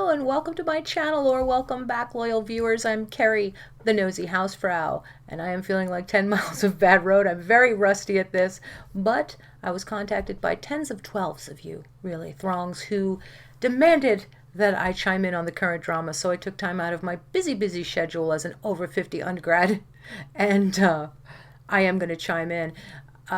Hello and welcome to my channel, or welcome back, loyal viewers. I'm Carrie, the nosy housefrau, and I am feeling like 10 miles of bad road. I'm very rusty at this, but I was contacted by tens of twelves of you, really, throngs, who demanded that I chime in on the current drama, so I took time out of my busy schedule as an over 50 undergrad, and I am going to chime in.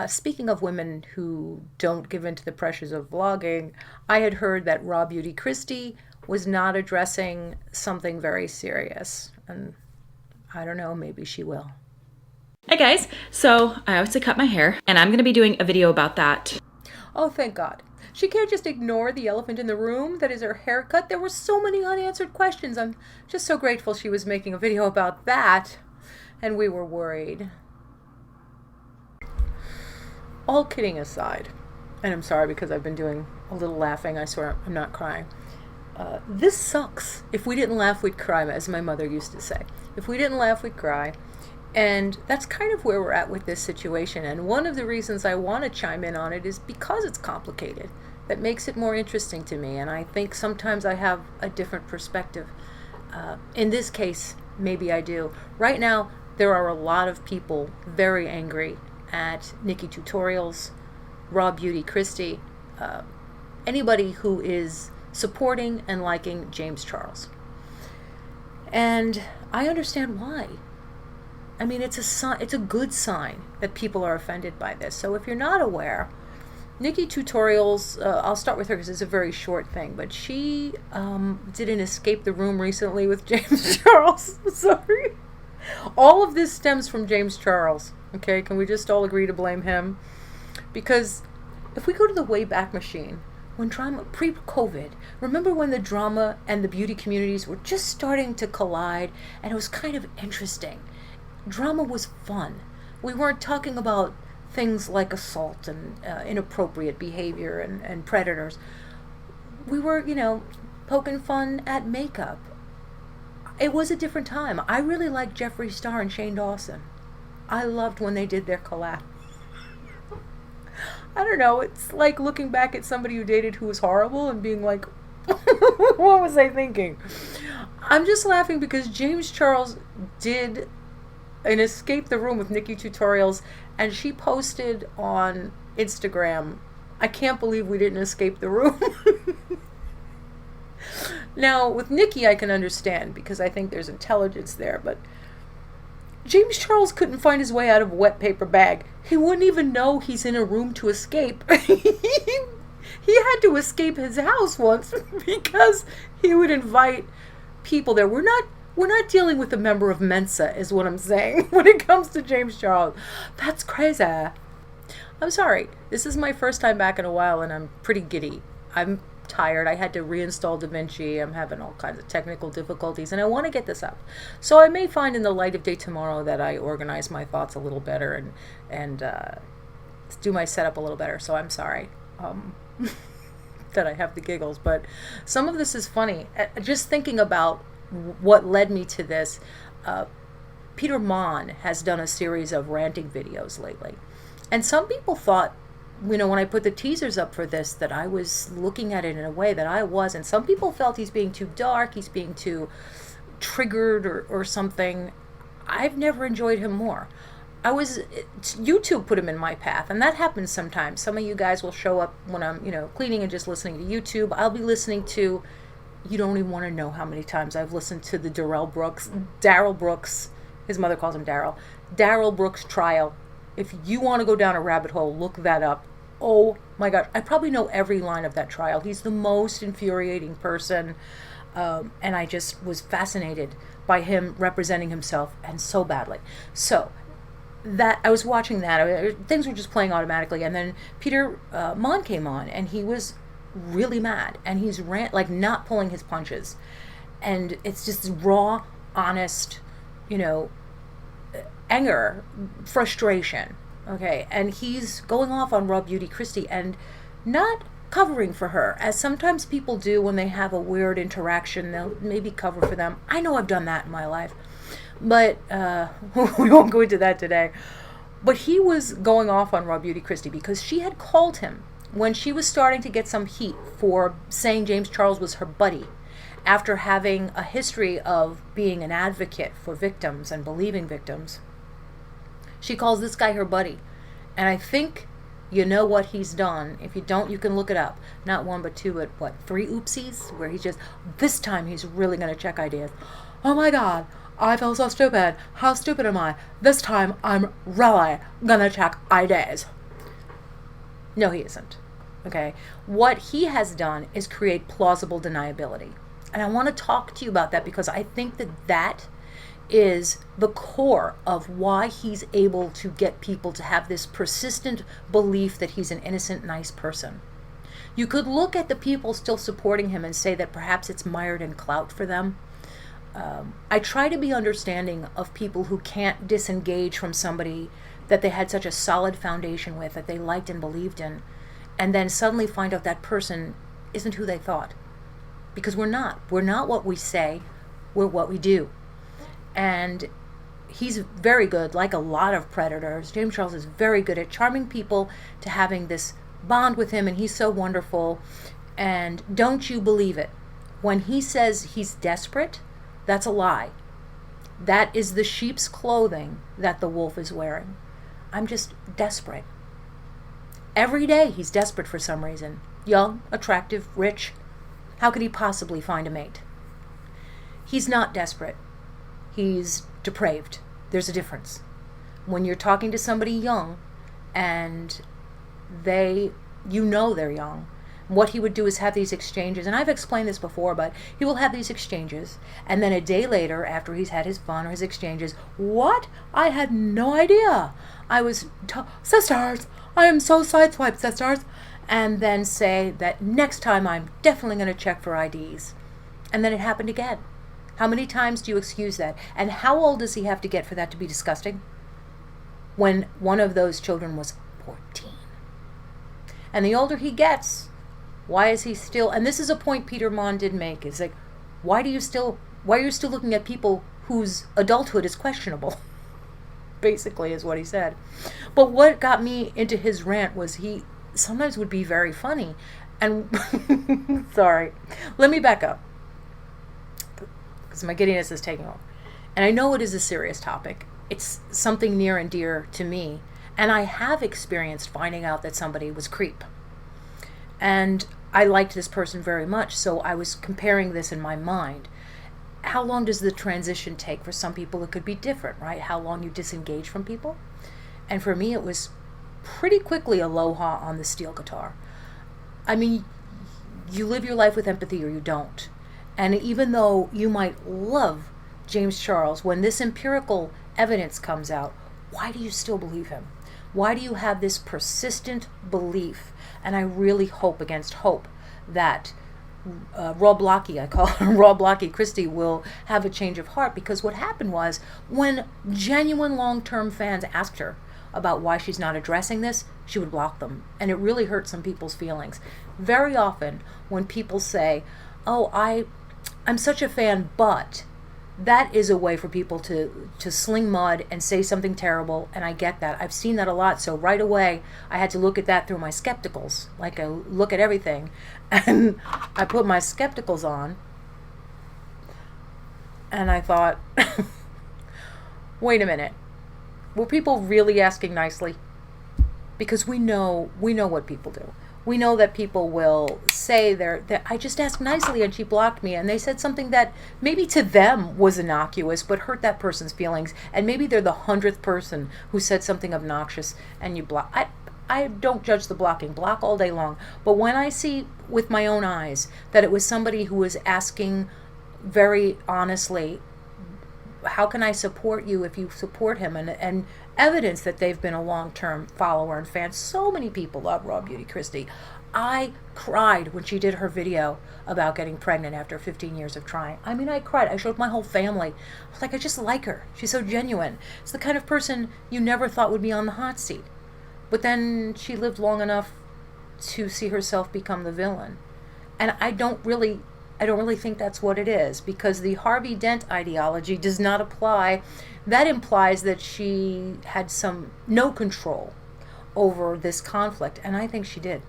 Speaking of women who don't give in to the pressures of vlogging, I had heard that Blocky Kristi was not addressing something very serious. And I don't know, maybe she will. Hi guys, so I obviously cut my hair and I'm going to be doing a video about that. Oh, thank God. She can't just ignore the elephant in the room that is her haircut. There were so many unanswered questions. I'm just so grateful she was making a video about that. And we were worried. All kidding aside, and I'm sorry because I've been doing a little laughing, I swear I'm not crying. This sucks. If we didn't laugh, we'd cry, as my mother used to say. If we didn't laugh, we'd cry. And that's kind of where we're at with this situation. And one of the reasons I want to chime in on it is because it's complicated. That makes it more interesting to me. And I think sometimes I have a different perspective. In this case, maybe I do. Right now, there are a lot of people very angry at Nikki Tutorials, Blocky Kristi, anybody who is supporting and liking James Charles. And I understand why. I mean, it's a good sign that people are offended by this. So if you're not aware, Nikki Tutorials, I'll start with her because it's a very short thing, but she did an escape the room recently with James Charles. Sorry. All of this stems from James Charles. Okay, can we just all agree to blame him? Because if we go to the Wayback Machine, when drama, pre-COVID, remember when the drama and the beauty communities were just starting to collide, and it was kind of interesting. Drama was fun. We weren't talking about things like assault and inappropriate behavior and predators. We were, poking fun at makeup. It was a different time. I really liked Jeffree Star and Shane Dawson. I loved when they did their collab. I don't know, it's like looking back at somebody you dated who was horrible and being like, what was I thinking? I'm just laughing because James Charles did an escape the room with Nikki Tutorials, and she posted on Instagram, I can't believe we didn't escape the room. Now, with Nikki, I can understand because I think there's intelligence there, but James Charles couldn't find his way out of a wet paper bag. He wouldn't even know he's in a room to escape. He had to escape his house once because he would invite people there. We're not dealing with a member of Mensa, is what I'm saying, when it comes to James Charles. That's crazy. I'm sorry. This is my first time back in a while, and I'm pretty giddy. I'm tired. I had to reinstall DaVinci. I'm having all kinds of technical difficulties, and I want to get this up. So I may find in the light of day tomorrow that I organize my thoughts a little better and do my setup a little better. So I'm sorry that I have the giggles, but some of this is funny. Just thinking about what led me to this, Peter Mon has done a series of ranting videos lately, and some people thought, when I put the teasers up for this, that I was looking at it in a way that I wasn't. Some people felt he's being too dark, he's being too-triggered or something. I've never enjoyed him more. YouTube put him in my path, and that happens sometimes. Some of you guys will show up when I'm, cleaning and just listening to YouTube. I'll be listening to, you don't even want to know how many times I've listened to the Darrell Brooks, his mother calls him Darrell Brooks trial. If you want to go down a rabbit hole, look that up. Oh my gosh, I probably know every line of that trial. He's the most infuriating person, and I just was fascinated by him representing himself, and so badly. So that I was watching that, things were just playing automatically, and then Peter Mon came on, and he was really mad, and he's not pulling his punches, and it's just raw, honest, anger, frustration, okay, and he's going off on Blocky Kristi and not covering for her, as sometimes people do when they have a weird interaction. They'll maybe cover for them. I know I've done that in my life, but we won't go into that today. But he was going off on Blocky Kristi because she had called him when she was starting to get some heat for saying James Charles was her buddy. after having a history of being an advocate for victims and believing victims, she calls this guy her buddy. And I think you know what he's done. If you don't, you can look it up. Not one, but two, but what, 3 oopsies? Where he's just, this time he's really going to check ideas. Oh my God, I feel so stupid. How stupid am I? This time I'm really going to check ideas. No, he isn't. Okay? What he has done is create plausible deniability. And I want to talk to you about that because I think that that is the core of why he's able to get people to have this persistent belief that he's an innocent, nice person. You could look at the people still supporting him and say that perhaps it's mired in clout for them. I try to be understanding of people who can't disengage from somebody that they had such a solid foundation with, that they liked and believed in, and then suddenly find out that person isn't who they thought. Because we're not. We're not what we say, we're what we do. And he's very good, like a lot of predators. James Charles is very good at charming people to having this bond with him, and he's so wonderful. And don't you believe it. When he says he's desperate, that's a lie. That is the sheep's clothing that the wolf is wearing. I'm just desperate. Every day he's desperate for some reason. Young, attractive, rich. How could he possibly find a mate? He's not desperate. He's depraved. There's a difference. When you're talking to somebody young and you know they're young, what he would do is have these exchanges, and I've explained this before, but he will have these exchanges, and then a day later, after he's had his fun or his exchanges, what? I had no idea. I was, sisters, I am so sideswiped, sisters, and then say that next time I'm definitely going to check for IDs. And then it happened again. How many times do you excuse that? And how old does he have to get for that to be disgusting? When one of those children was 14. And the older he gets, why is he still, and this is a point Peter Mon did make, is like, why are you still looking at people whose adulthood is questionable? Basically is what he said. But what got me into his rant was he sometimes would be very funny. And sorry, let me back up, because my giddiness is taking over. And I know it is a serious topic. It's something near and dear to me. And I have experienced finding out that somebody was creep. And I liked this person very much, so I was comparing this in my mind. How long does the transition take? For some people it could be different, right? How long you disengage from people. And for me it was pretty quickly aloha on the steel guitar. I mean, you live your life with empathy or you don't. And even though you might love James Charles, when this empirical evidence comes out, why do you still believe him? Why do you have this persistent belief? And I really hope against hope that Blocky Kristi will have a change of heart, because what happened was when genuine long-term fans asked her about why she's not addressing this, she would block them. And it really hurt some people's feelings. Very often when people say, oh, I'm such a fan, but that is a way for people to sling mud and say something terrible, and I get that. I've seen that a lot, so right away I had to look at that through my skepticals, like I look at everything, and I put my skepticals on, and I thought, wait a minute, were people really asking nicely? Because we know what people do. We know that people will say that I just asked nicely and she blocked me, and they said something that maybe to them was innocuous but hurt that person's feelings, and maybe they're the 100th person who said something obnoxious and you block. I don't judge the blocking. Block all day long. But when I see with my own eyes that it was somebody who was asking very honestly, how can I support you if you support him, and evidence that they've been a long-term follower and fan. So many people love Raw Beauty Christy. I cried when she did her video about getting pregnant after 15 years of trying. I mean, I cried. I showed my whole family. I was like, I just like her. She's so genuine. It's the kind of person you never thought would be on the hot seat. But then she lived long enough to see herself become the villain. And I don't really think that's what it is, because the Harvey Dent ideology does not apply. That implies that she had no control over this conflict, and I think she did.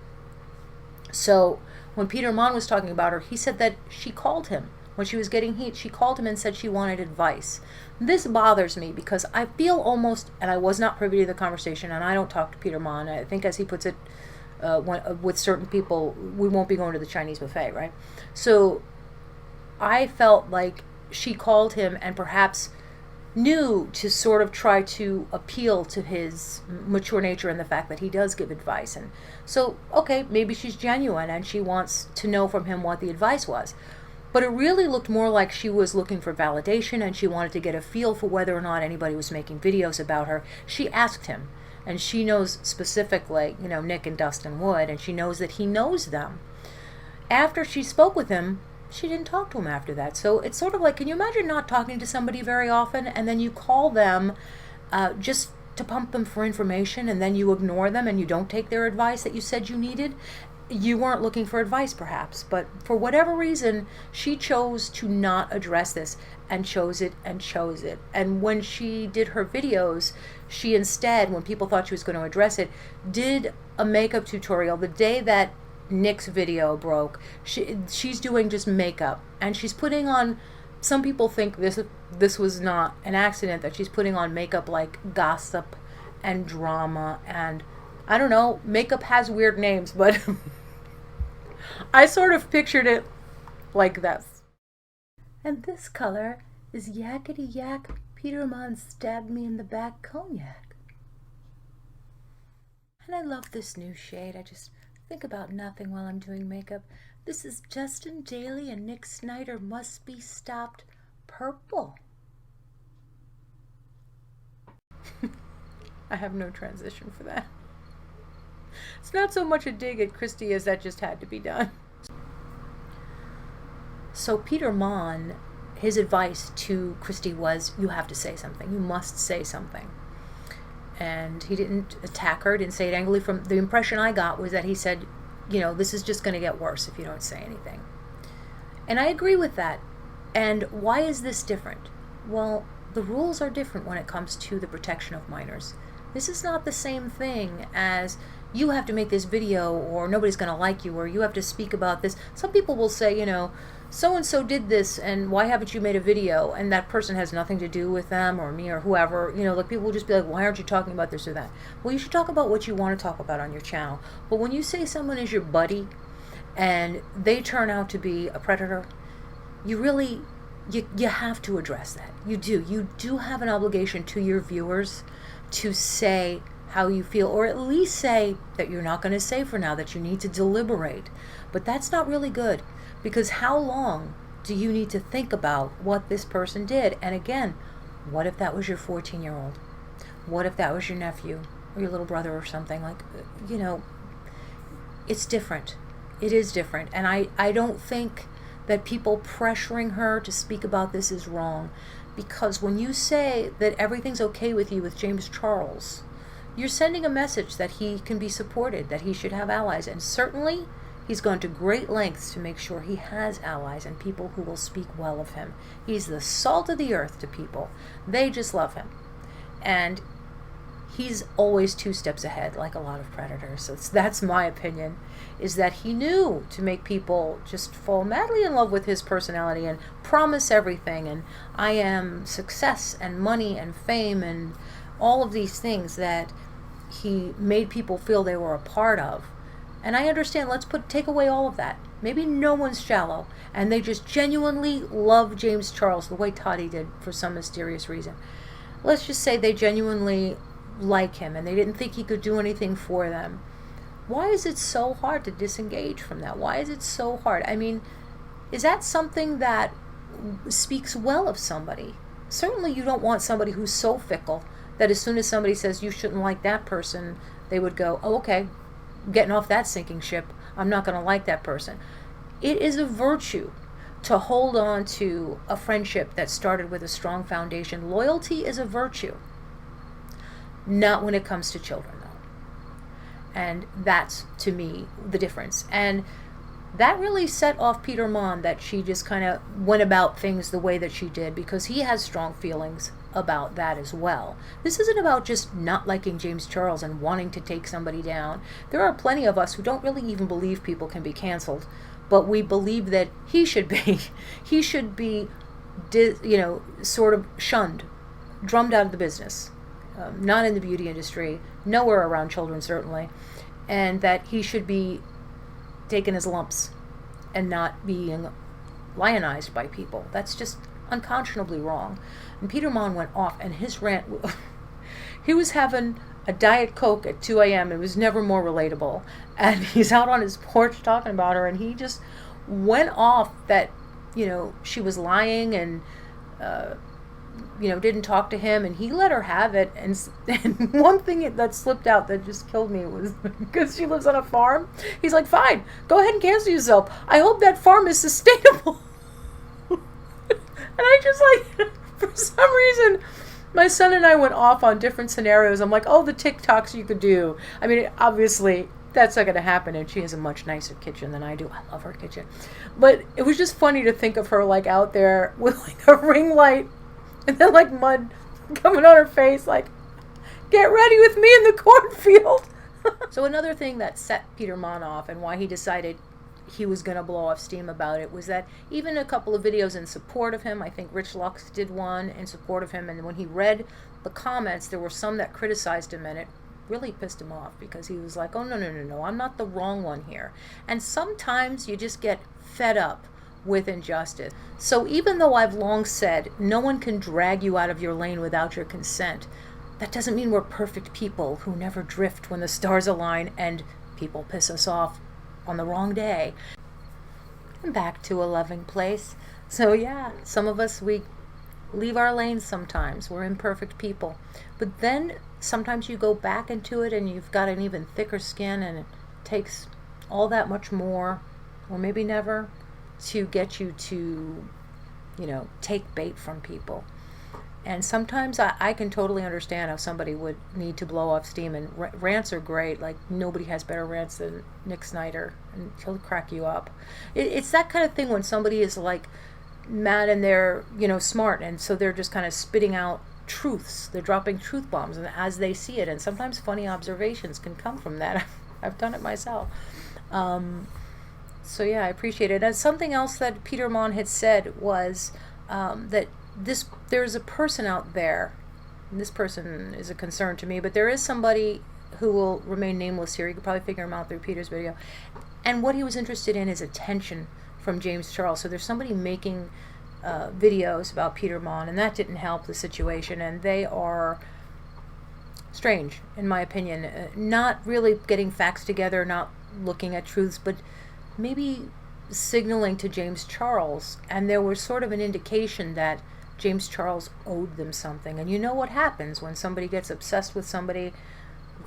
So when Peter Mon was talking about her, he said that she called him. When she was getting heat, she called him and said she wanted advice. This bothers me because I feel almost, and I was not privy to the conversation, and I don't talk to Peter Mon. I think, as he puts it, with certain people, we won't be going to the Chinese buffet, right? So I felt like she called him and perhaps knew to sort of try to appeal to his mature nature and the fact that he does give advice. And so, okay, maybe she's genuine and she wants to know from him what the advice was. But it really looked more like she was looking for validation and she wanted to get a feel for whether or not anybody was making videos about her. She asked him, and she knows specifically, Nick and Dustin Wood, and she knows that he knows them. After she spoke with him, she didn't talk to him after that. So it's sort of like, can you imagine not talking to somebody very often and then you call them just to pump them for information, and then you ignore them and you don't take their advice that you said you needed? You weren't looking for advice, perhaps, but for whatever reason, she chose to not address this and chose it. And when she did her videos, she instead, when people thought she was going to address it, did a makeup tutorial. The day that Nick's video broke, she's doing just makeup, and she's putting on, some people think this was not an accident, that she's putting on makeup like gossip and drama, and I don't know, makeup has weird names, but I sort of pictured it like this. And this color is Yakety Yak Peter Mon Stabbed Me in the Back Cognac. And I love this new shade. I just think about nothing while I'm doing makeup. This is Justin Daly and Nick Snyder Must Be Stopped Purple. I have no transition for that. It's not so much a dig at Christy as that just had to be done. So Peter Mon, his advice to Christy was, you have to say something. You must say something. And he didn't attack her, didn't say it angrily. From the impression I got was that he said, this is just going to get worse if you don't say anything. And I agree with that. And why is this different? Well, the rules are different when it comes to the protection of minors. This is not the same thing as you have to make this video or nobody's going to like you, or you have to speak about this. Some people will say, so-and-so did this and why haven't you made a video? And that person has nothing to do with them or me or whoever. Like people will just be like, why aren't you talking about this or that? Well, you should talk about what you want to talk about on your channel. But when you say someone is your buddy and they turn out to be a predator, you have to address that. You do have an obligation to your viewers to say how you feel, or at least say that you're not going to say for now, that you need to deliberate. But that's not really good, because how long do you need to think about what this person did? And again, what if that was your 14-year-old? What if that was your nephew or your little brother or something? Like, it's different. It is different. And I don't think that people pressuring her to speak about this is wrong, because when you say that everything's okay with you with James Charles, you're sending a message that he can be supported, that he should have allies. And certainly he's gone to great lengths to make sure he has allies and people who will speak well of him. He's the salt of the earth to people. They just love him. And he's always 2 steps ahead, like a lot of predators. So that's my opinion, is that he knew to make people just fall madly in love with his personality and promise everything. And I am success and money and fame and all of these things that he made people feel they were a part of. And I understand, take away all of that. Maybe no one's shallow and they just genuinely love James Charles the way Toddy did for some mysterious reason. Let's just say they genuinely like him and they didn't think he could do anything for them. Why is it so hard to disengage from that? Why is it so hard? I mean, is that something that speaks well of somebody? Certainly you don't want somebody who's so fickle that as soon as somebody says you shouldn't like that person, they would go, oh, okay, I'm getting off that sinking ship. I'm not going to like that person. It is a virtue to hold on to a friendship that started with a strong foundation. Loyalty is a virtue. Not when it comes to children, though. And that's, to me, the difference. And that really set off Peter Mon, that she just kind of went about things the way that she did, because he has strong feelings about that as well. This isn't about just not liking James Charles and wanting to take somebody down. There are plenty of us who don't really even believe people can be canceled, but we believe that he should be sort of shunned, drummed out of the business, not in the beauty industry, nowhere around children certainly, and that he should be taken as lumps and not being lionized by people. That's just unconscionably wrong. And Peter Mon went off, and his rant, he was having a Diet Coke at 2 a.m. It was never more relatable. And he's out on his porch talking about her, and he just went off that, she was lying and, didn't talk to him, and he let her have it. And one thing that slipped out that just killed me was, because she lives on a farm, he's like, fine, go ahead and cancel yourself. I hope that farm is sustainable. And I just for some reason, my son and I went off on different scenarios. I'm like, oh, the TikToks you could do. I mean, obviously, that's not going to happen, and she has a much nicer kitchen than I do. I love her kitchen. But it was just funny to think of her, out there with, a ring light and then, mud coming on her face, get ready with me in the cornfield. So another thing that set Peter Mon off, and why he decided he was going to blow off steam about it, was that even a couple of videos in support of him, I think Rich Lux did one in support of him, and when he read the comments, there were some that criticized him, and it really pissed him off, because he was like, oh, no, I'm not the wrong one here. And sometimes you just get fed up with injustice. So even though I've long said no one can drag you out of your lane without your consent, that doesn't mean we're perfect people who never drift when the stars align and people piss us off on the wrong day. And back to a loving place. So yeah, some of us, we leave our lanes sometimes. We're imperfect people. But then sometimes you go back into it and you've got an even thicker skin, and it takes all that much more, or maybe never, to get you to, take bait from people. And sometimes I can totally understand how somebody would need to blow off steam, and rants are great. Nobody has better rants than Nick Snyder, and he'll crack you up. It's that kind of thing when somebody is mad and they're, smart, and so they're just kind of spitting out truths. They're dropping truth bombs, and as they see it, and sometimes funny observations can come from that. I've done it myself. So yeah, I appreciate it. And something else that Peter Mon had said was that there's a person out there, and this person is a concern to me, but there is somebody who will remain nameless here. You could probably figure him out through Peter's video. And what he was interested in is attention from James Charles. So there's somebody making videos about Peter Mon, and that didn't help the situation. And they are strange, in my opinion. Not really getting facts together, not looking at truths, but maybe signaling to James Charles. And there was sort of an indication that James Charles owed them something. And you know what happens when somebody gets obsessed with somebody?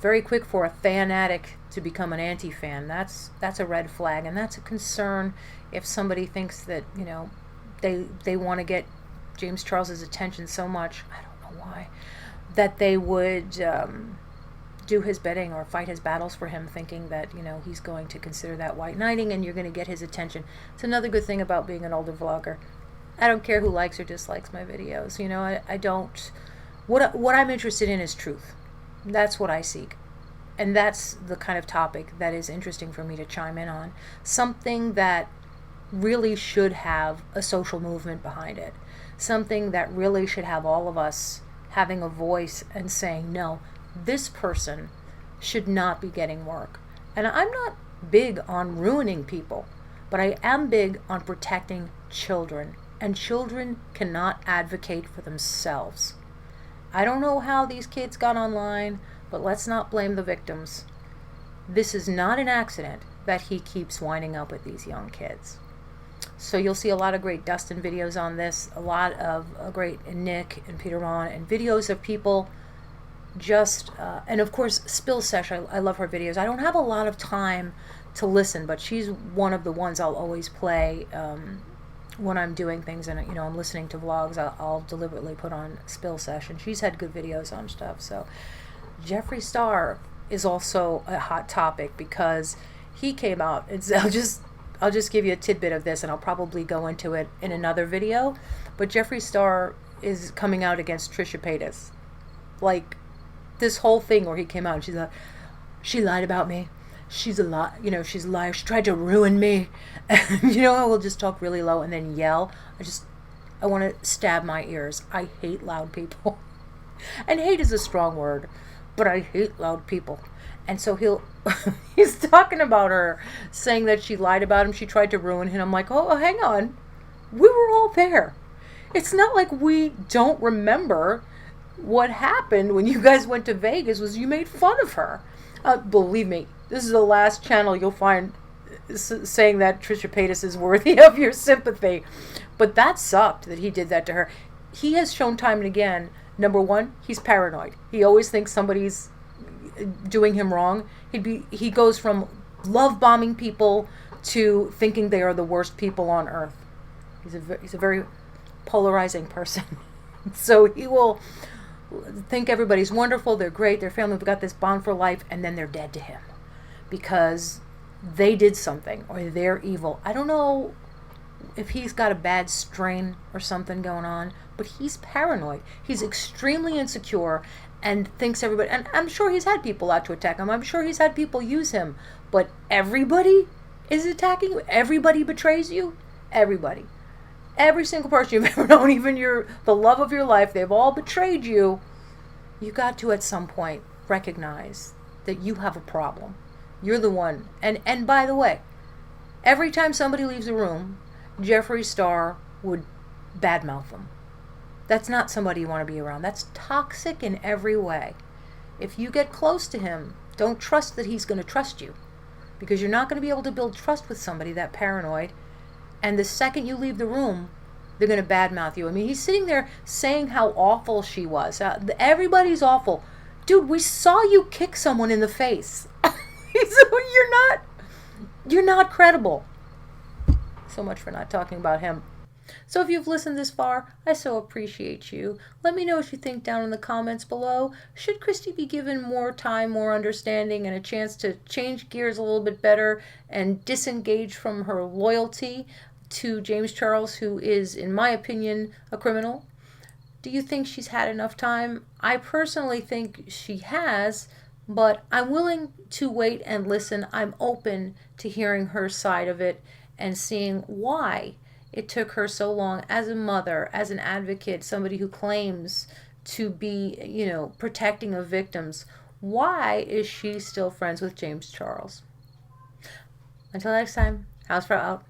Very quick for a fanatic to become an anti-fan. That's a red flag, and that's a concern if somebody thinks that, they want to get James Charles's attention so much, I don't know why, that they would do his bidding or fight his battles for him, thinking that, he's going to consider that white knighting and you're going to get his attention. It's another good thing about being an older vlogger. I don't care who likes or dislikes my videos. I don't. What I'm interested in is truth. That's what I seek. And that's the kind of topic that is interesting for me to chime in on. Something that really should have a social movement behind it. Something that really should have all of us having a voice and saying, no, this person should not be getting work. And I'm not big on ruining people, but I am big on protecting children. And children cannot advocate for themselves. I don't know how these kids got online, but let's not blame the victims. This is not an accident that he keeps winding up with these young kids. So you'll see a lot of great Dustin videos on this, a lot of great Nick and Peter Mon, and videos of people just, and of course, Spill Sesh, I love her videos. I don't have a lot of time to listen, but she's one of the ones I'll always play when I'm doing things, and I'm listening to vlogs. I'll deliberately put on Spill Sesh, and she's had good videos on stuff. So Jeffree Star is also a hot topic, because he came out and I'll just give you a tidbit of this, and I'll probably go into it in another video. But Jeffree Star is coming out against Trisha Paytas. Like, this whole thing where he came out and she's like, she lied about me. She's a lie. She's a liar. She tried to ruin me. And, I will just talk really low and then yell. I want to stab my ears. I hate loud people. And hate is a strong word, but I hate loud people. And so he's talking about her, saying that she lied about him. She tried to ruin him. I'm like, oh, hang on. We were all there. It's not like we don't remember what happened when you guys went to Vegas was you made fun of her. Believe me, this is the last channel you'll find saying that Trisha Paytas is worthy of your sympathy. But that sucked that he did that to her. He has shown time and again, number one, he's paranoid. He always thinks somebody's doing him wrong. He goes from love bombing people to thinking they are the worst people on earth. He's a very polarizing person. So he will think everybody's wonderful, they're great, their family, we've got this bond for life, and then they're dead to him because they did something or they're evil. I don't know if he's got a bad strain or something going on, but he's paranoid. He's extremely insecure and thinks everybody, and I'm sure he's had people out to attack him. I'm sure he's had people use him, but everybody is attacking you. Everybody betrays you. Everybody. Every single person you've ever known, even the love of your life, they've all betrayed you. You got to, at some point, recognize that you have a problem. You're the one. And by the way, every time somebody leaves a room, Jeffree Star would badmouth them. That's not somebody you want to be around. That's toxic in every way. If you get close to him, don't trust that he's going to trust you, because you're not going to be able to build trust with somebody that paranoid. And the second you leave the room, they're going to badmouth you. I mean, he's sitting there saying how awful she was. Everybody's awful. Dude, we saw you kick someone in the face. So you're not credible. So much for not talking about him. So if you've listened this far, I so appreciate you. Let me know what you think down in the comments below. Should Christy be given more time, more understanding, and a chance to change gears a little bit better and disengage from her loyalty to James Charles, who is, in my opinion, a criminal? Do you think she's had enough time? I personally think she has, but I'm willing to wait and listen. I'm open to hearing her side of it and seeing why it took her so long as a mother, as an advocate, somebody who claims to be, protecting of victims. Why is she still friends with James Charles? Until next time, House for out.